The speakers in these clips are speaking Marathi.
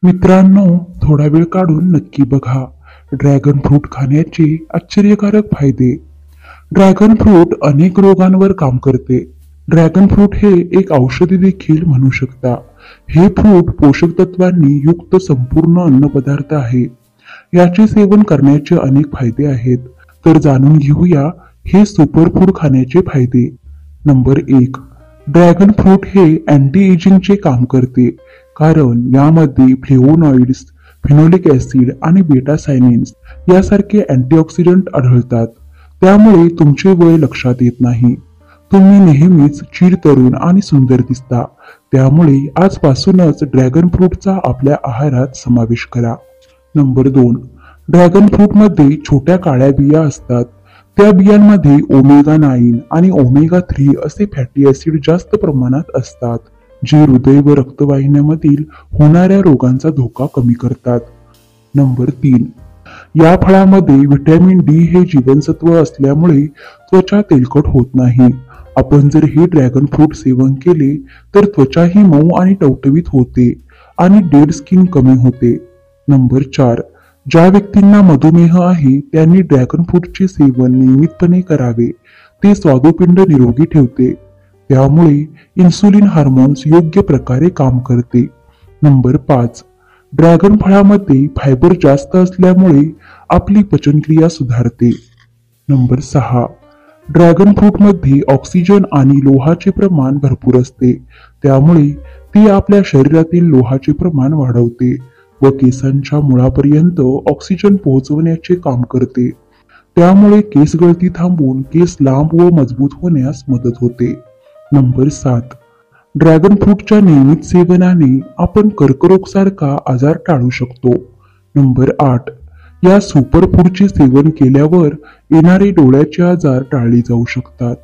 मित्रांनो, थोडा वेळ काढून नक्की बघा ड्रॅगन फ्रूट खाण्याचे आश्चर्यकारक फायदे. ड्रॅगन फ्रूट अनेक रोगांवर काम करते. ड्रॅगन फ्रूट हे एक औषधी देखील म्हणू शकता. हे फ्रूट पोषक तत्वांनी युक्त संपूर्ण अन्नपदार्थ आहे. याचे सेवन करण्याचे अनेक फायदे आहेत. तर जाणून घेऊया हे सुपर फूड खाण्याचे फायदे. नंबर 1. ड्रॅगन फ्रूट हे अँटी एजिंगचे काम करते, कारण यामध्ये फ्लेवोनॉइड्स, फिनोलिक ऍसिड आणि बेटा सायनिन्स यासारखे अँटीऑक्सिडंट आढळतात. त्यामुळे तुमचे वय लक्षात येत नाही. तुम्ही नेहमीच चिरतरुण आणि सुंदर दिसता. त्यामुळे आजपासूनच ड्रॅगन फ्रूटचा आपल्या आहारात समावेश करा. नंबर 2. ड्रॅगन फ्रूटमध्ये छोट्या काळ्या बिया असतात. त्या बियांमध्ये ओमेगा 9 आणि ओमेगा 3 असे फॅटी ऍसिड जास्त प्रमाणात असतात, जे हृदय व रक्तवाहिन्यांमधील होणाऱ्या रोगांचा धोका कमी करतात. नंबर 3. या फळामध्ये व्हिटॅमिन डी हे जीवनसत्व असल्यामुळे त्वचा तेलकट होत नाही. आपण जर हे ड्रॅगन फ्रूट सेवन केले तर त्वचाही मऊ आणि टवटवीत होते आणि डेड स्किन कमी होते. नंबर 4. ज्या व्यक्तींना मधुमेह आहे त्यांनी ड्रॅगन फ्रूटचे सेवन नियमितपणे करावे. ते स्वादुपिंड निरोगी ठेवते. त्यामुळे इन्सुलिन हार्मोन्स योग्य प्रकारे काम करते. नंबर 5. ड्रॅगन फळामध्ये फायबर जास्त असल्यामुळे आपली पचनक्रिया सुधारते. नंबर 6. ड्रॅगन फ्रूटमध्ये ऑक्सिजन आणि लोहाचे प्रमाण भरपूर असते. त्यामुळे ते आपल्या शरीरातील लोहाचे प्रमाण वाढवते व केसांच्या मुळापर्यंत ऑक्सिजन पोहोचवण्याचे काम करते. त्यामुळे केस गळती थांबून केस लांब व मजबूत होण्यास मदत होते. नंबर 7. ड्रॅगन फ्रूटच्या नियमित सेवनाने आपण कर्करोग सारखा आजार टाळू शकतो. नंबर 8. या सुपर फूडचे सेवन केल्यावर येणारे डोळ्याचे आजार टाळले जाऊ शकतात.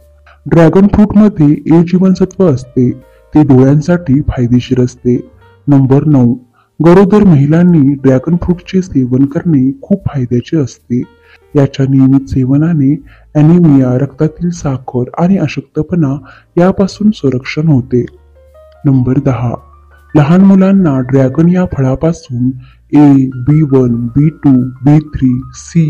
ड्रॅगन फ्रूटमध्ये ए जीवनसत्व असते. ते डोळ्यांसाठी फायदेशीर असते. नंबर 9. गरोदर महिलांनी ड्रॅगन फ्रूटचे सेवन करणे खूप फायद्याचे असते. याच्या नियमित सेवनाने ॲनिमिया, रक्तातील साखर आणि अशक्तपणा यापासून संरक्षण होते. नंबर 10. लहान मुलांना ड्रॅगन या फळापासून ए, B1, B2, B3, C,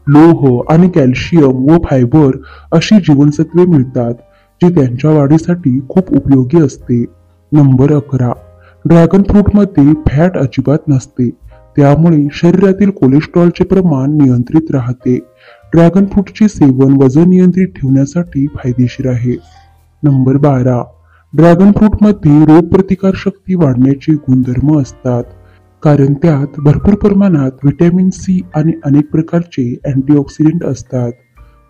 लोह आणि कॅल्शियम व फायबर अशी जीवनसत्वे मिळतात, जी त्यांच्या वाढीसाठी खूप उपयोगी असते. नंबर 11. ड्रॅगन फ्रूटमध्ये फॅट अजिबात नसते. त्यामुळे शरीरातील कोलेस्ट्रॉलचे प्रमाण नियंत्रित राहते. ड्रॅगन फ्रूटचे सेवन वजन नियंत्रित ठेवण्यासाठी फायदेशीर आहे. नंबर 12. ड्रॅगन फ्रूटमध्ये रोगप्रतिकार शक्ती वाढण्याचे गुणधर्म असतात, कारण त्यात भरपूर प्रमाणात व्हिटॅमिन सी आणि अनेक प्रकारचे अँटीऑक्सिडंट असतात.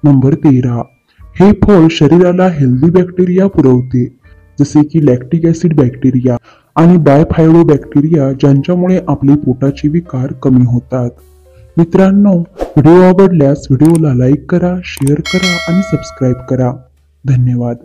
नंबर 13. हे फळ शरीराला हेल्दी बॅक्टेरिया पुरवते, जसे की लॅक्टिक ऍसिड बॅक्टेरिया आणि बायफायडो बॅक्टेरिया, ज्यांच्यामुळे आपले पोटाचे विकार कमी होतात. मित्रांनो, व्हिडिओ आवडल्यास व्हिडिओला लाईक करा, शेअर करा आणि सबस्क्राईब करा. धन्यवाद.